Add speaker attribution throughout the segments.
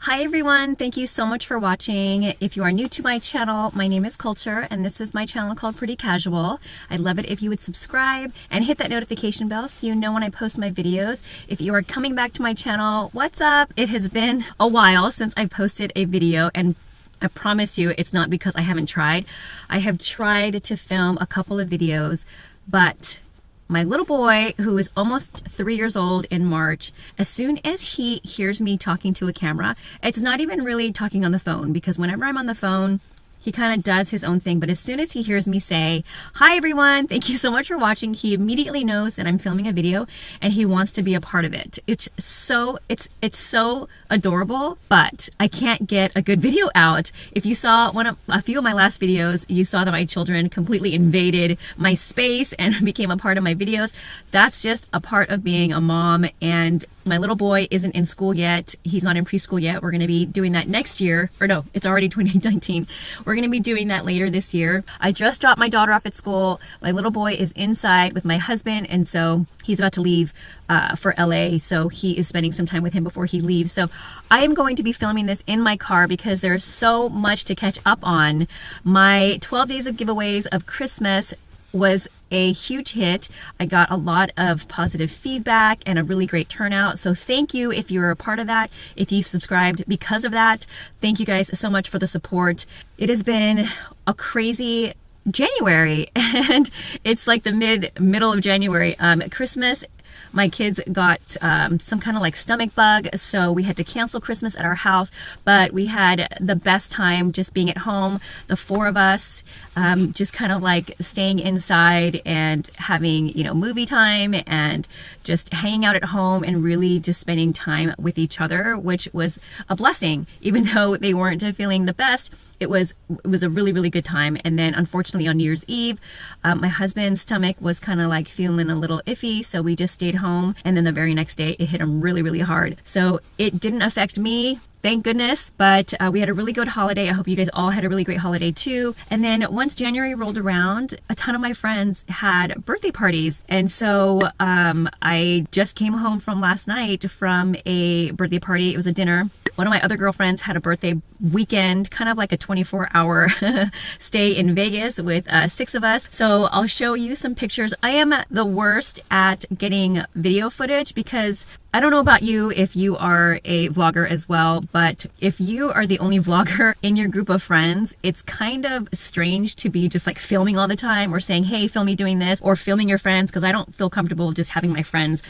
Speaker 1: Hi everyone, thank you so much for watching. If you are new to my channel, my name is Culture and this is my channel called Pretty Casual. I'd love it if you would subscribe and hit that notification bell so you know when I post my videos. If you are coming back to my channel, what's up? It has been a while since I've posted a video, and I promise you it's not because I haven't tried. I have tried to film a couple of videos, but my little boy, who is almost 3 years old in March, as soon as he hears me talking to a camera, it's not even really talking on the phone, because whenever I'm on the phone, he kind of does his own thing. But as soon as he hears me say, "Hi everyone, thank you so much for watching," he immediately knows that I'm filming a video and he wants to be a part of it. It's so adorable, but I can't get a good video out. If you saw a few of my last videos, you saw that my children completely invaded my space and became a part of my videos. That's just a part of being a mom, and my little boy isn't in school yet. He's not in preschool yet. We're going to be doing that next year. Or no, it's already 2019. We're going to be doing that later this year. I just dropped my daughter off at school. My little boy is inside with my husband, and so he's about to leave for LA. So he is spending some time with him before he leaves. So I am going to be filming this in my car because there's so much to catch up on. My 12 days of giveaways of Christmas was a huge hit. I got a lot of positive feedback and a really great turnout. So thank you if you're a part of that. If you've subscribed because of that, thank you guys so much for the support. It has been a crazy January, and it's like the middle of January. Christmas, my kids got some kind of like stomach bug, so we had to cancel Christmas at our house, but we had the best time just being at home, the four of us, just kind of like staying inside and having, movie time and just hanging out at home and really just spending time with each other, which was a blessing. Even though they weren't feeling the best, it was a really, really good time. And then unfortunately on New Year's Eve, my husband's stomach was kind of like feeling a little iffy, so we just stayed home. And then the very next day it hit him really, really hard. So it didn't affect me, thank goodness, but we had a really good holiday. I hope you guys all had a really great holiday too. And then once January rolled around, a ton of my friends had birthday parties. And so I just came home from last night from a birthday party. It was a dinner. One of my other girlfriends had a birthday weekend, kind of like a 24-hour stay in Vegas with 6 of us. So I'll show you some pictures. I am the worst at getting video footage because I don't know about you if you are a vlogger as well, but if you are the only vlogger in your group of friends, it's kind of strange to be just like filming all the time or saying, "Hey, film me doing this," or filming your friends, because I don't feel comfortable just having my friends,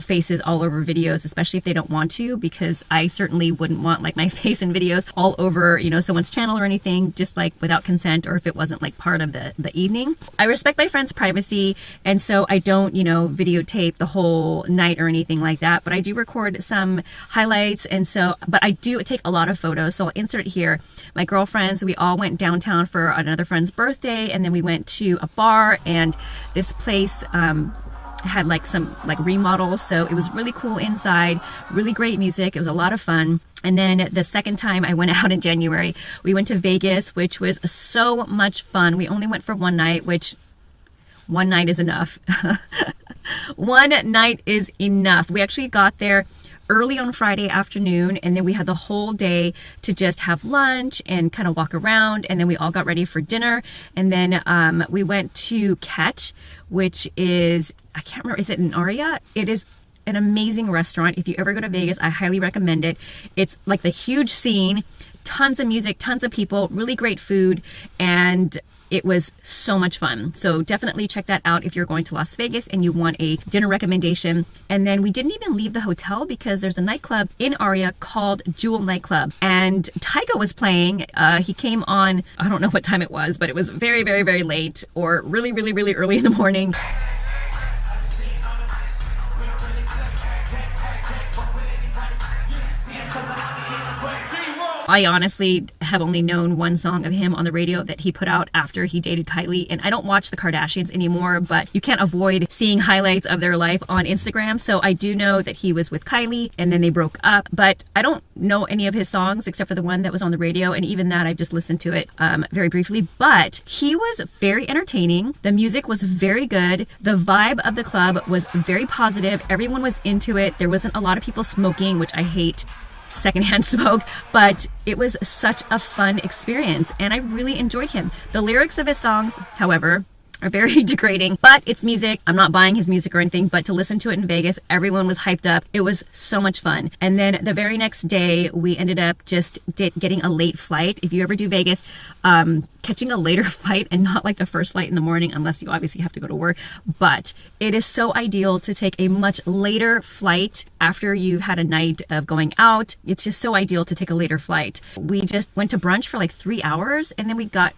Speaker 1: faces all over videos, especially if they don't want to, because I certainly wouldn't want like my face in videos all over, someone's channel or anything, just like without consent or if it wasn't like part of the evening. I respect my friends' privacy, and so I don't, videotape the whole night or anything like that. But I do record some highlights, and so, but I do take a lot of photos. So I'll insert here. My girlfriends, we all went downtown for another friend's birthday, and then we went to a bar, and this place had like some like remodels, so it was really cool inside, really great music. It was a lot of fun. And then the second time I went out in January, we went to Vegas, which was so much fun. We only went for one night, which one night is enough. One night is enough. We actually got there early on Friday afternoon, and then we had the whole day to just have lunch and kind of walk around, and then we all got ready for dinner. And then we went to Catch, which is, I can't remember, is it in Aria? It is an amazing restaurant. If you ever go to Vegas, I highly recommend it. It's like the huge scene, tons of music, tons of people, really great food, and it was so much fun. So definitely check that out if you're going to Las Vegas and you want a dinner recommendation. And then we didn't even leave the hotel because there's a nightclub in Aria called Jewel Nightclub. And Tyga was playing. He came on, I don't know what time it was, but it was very, very, very late, or really, really, really early in the morning. I honestly have only known one song of him on the radio that he put out after he dated Kylie, and I don't watch the Kardashians anymore, but you can't avoid seeing highlights of their life on Instagram. So I do know that he was with Kylie and then they broke up, but I don't know any of his songs except for the one that was on the radio, and even that I've just listened to it very briefly. But he was very entertaining. The music was very good. The vibe of the club was very positive. Everyone was into it. There wasn't a lot of people smoking, which I hate. secondhand smoke, but it was such a fun experience and I really enjoyed him. The lyrics of his songs, however, are very degrading, but it's music. I'm not buying his music or anything, but to listen to it in Vegas, everyone was hyped up. It was so much fun. And then the very next day, we ended up just getting a late flight. If you ever do Vegas, catching a later flight and not like the first flight in the morning, unless you obviously have to go to work, but it is so ideal to take a much later flight after you've had a night of going out. It's just so ideal to take a later flight. We just went to brunch for like 3 hours and then we got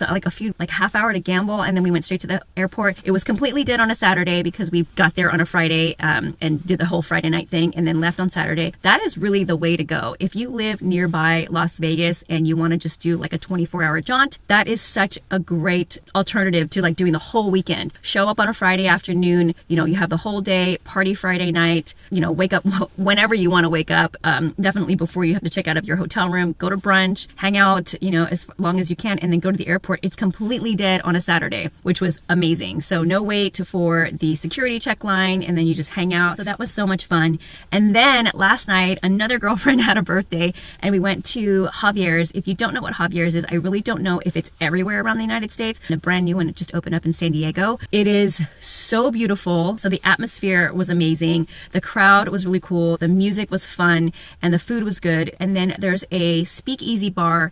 Speaker 1: like half hour to gamble and then we went straight to the airport. It was completely dead on a Saturday because we got there on a Friday and did the whole Friday night thing and then left on Saturday. That is really the way to go. If you live nearby Las Vegas and you want to just do like a 24-hour jaunt, that is such a great alternative to like doing the whole weekend. Show up on a Friday afternoon, you know, you have the whole day, party Friday night, you know, wake up whenever you want to wake up, definitely before you have to check out of your hotel room, go to brunch, hang out, you know, as long as you can, and then go to the airport. It's completely dead on a Saturday, which was amazing. So no wait for the security check line, and then you just hang out. So that was so much fun. And then last night, another girlfriend had a birthday, and we went to Javier's. If you don't know what Javier's is, I really don't know if it's everywhere around the United States. And a brand new one, it just opened up in San Diego. It is so beautiful. So the atmosphere was amazing. The crowd was really cool. The music was fun, and the food was good. And then there's a speakeasy bar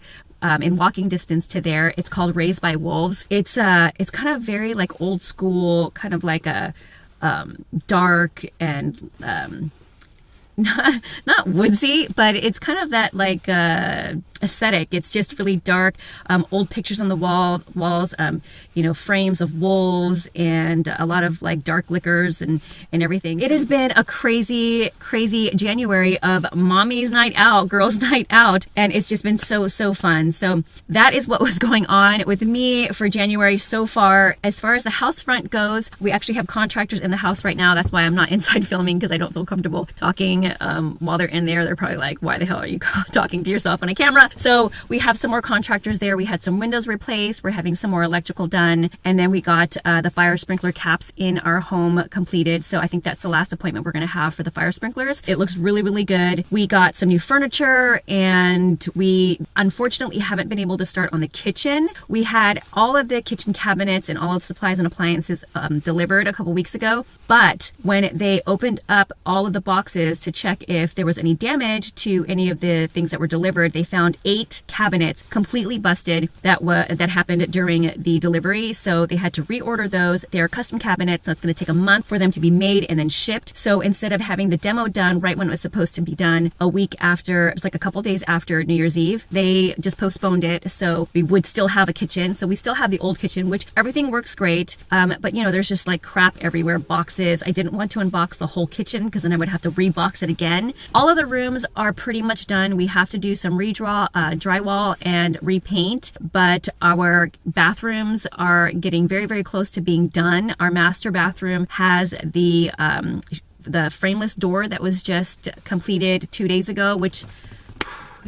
Speaker 1: in walking distance to there. It's called Raised by Wolves. It's kind of very like old school, kind of like a dark and not woodsy, but it's kind of that like aesthetic. It's just really dark, old pictures on the walls, you know, frames of wolves and a lot of like dark liquors and everything. It has been a crazy January of mommy's night out, girls night out, and it's just been so fun. So that is what was going on with me for January so far. As far as the house front goes, we actually have contractors in the house right now. That's why I'm not inside filming, because I don't feel comfortable talking while they're in there. They're probably like, why the hell are you talking to yourself on a camera? So we have some more contractors there. We had some windows replaced. We're having some more electrical done. And then we got the fire sprinkler caps in our home completed. So I think that's the last appointment we're going to have for the fire sprinklers. It looks really good. We got some new furniture, and we unfortunately haven't been able to start on the kitchen. We had all of the kitchen cabinets and all of the supplies and appliances delivered a couple weeks ago. But when they opened up all of the boxes to check if there was any damage to any of the things that were delivered, they found 8 cabinets completely busted that happened during the delivery. So they had to reorder those. They are custom cabinets, so it's going to take a month for them to be made and then shipped. So instead of having the demo done right when it was supposed to be done, a week after, it was like a couple days after New Year's Eve, they just postponed it. So we would still have a kitchen. So we still have the old kitchen, which everything works great. But you know, there's just like crap everywhere, boxes. I didn't want to unbox the whole kitchen because then I would have to rebox it again. All of the rooms are pretty much done. We have to do some drywall and repaint, but our bathrooms are getting very close to being done. Our master bathroom has the frameless door that was just completed 2 days ago, which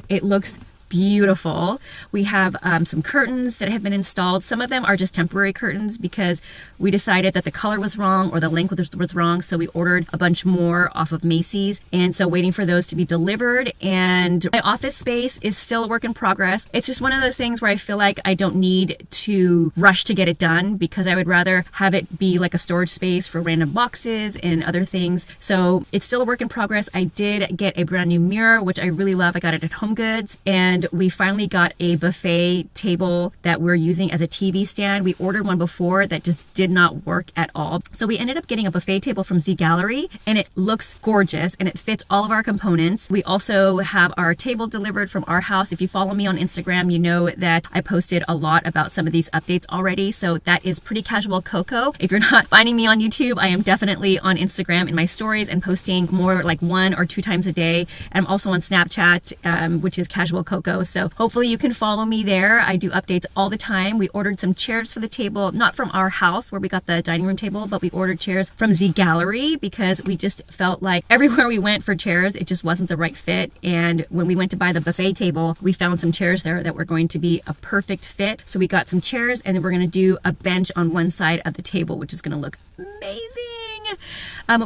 Speaker 1: it looks beautiful. We have some curtains that have been installed. Some of them are just temporary curtains because we decided that the color was wrong or the length was wrong. So we ordered a bunch more off of Macy's. And so waiting for those to be delivered. And my office space is still a work in progress. It's just one of those things where I feel like I don't need to rush to get it done because I would rather have it be like a storage space for random boxes and other things. So it's still a work in progress. I did get a brand new mirror, which I really love. I got it at HomeGoods, and we finally got a buffet table that we're using as a TV stand. We ordered one before that just did not work at all. So we ended up getting a buffet table from Z Gallery, and it looks gorgeous and it fits all of our components. We also have our table delivered from our house. If you follow me on Instagram, you know that I posted a lot about some of these updates already. So that is Pretty Casual Coco. If you're not finding me on YouTube, I am definitely on Instagram in my stories and posting more like 1 or 2 times a day. I'm also on Snapchat, which is Casual Coco. So hopefully you can follow me there. I do updates all the time. We ordered some chairs for the table, not from our house where we got the dining room table, but we ordered chairs from Z Gallery because we just felt like everywhere we went for chairs, it just wasn't the right fit. And when we went to buy the buffet table, we found some chairs there that were going to be a perfect fit. So we got some chairs, and then we're going to do a bench on one side of the table, which is going to look amazing.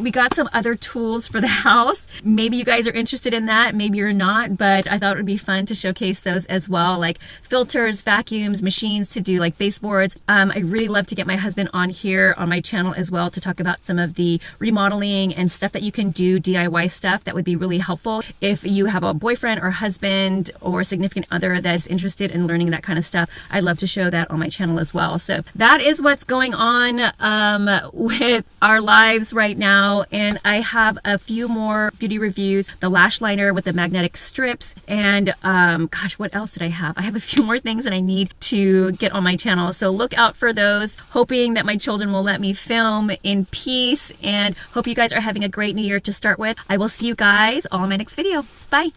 Speaker 1: We got some other tools for the house. Maybe you guys are interested in that, maybe you're not, but I thought it would be fun to showcase those as well, like filters, vacuums, machines to do like baseboards. I really love to get my husband on here on my channel as well to talk about some of the remodeling and stuff that you can do, DIY stuff that would be really helpful if you have a boyfriend or husband or significant other that is interested in learning that kind of stuff. I'd love to show that on my channel as well. So that is what's going on with our lives right now. And I have a few more beauty reviews, the lash liner with the magnetic strips, and gosh, what else did I have? I have a few more things that I need to get on my channel. So look out for those, hoping that my children will let me film in peace, and hope you guys are having a great new year to start with. I will see you guys all in my next video. Bye.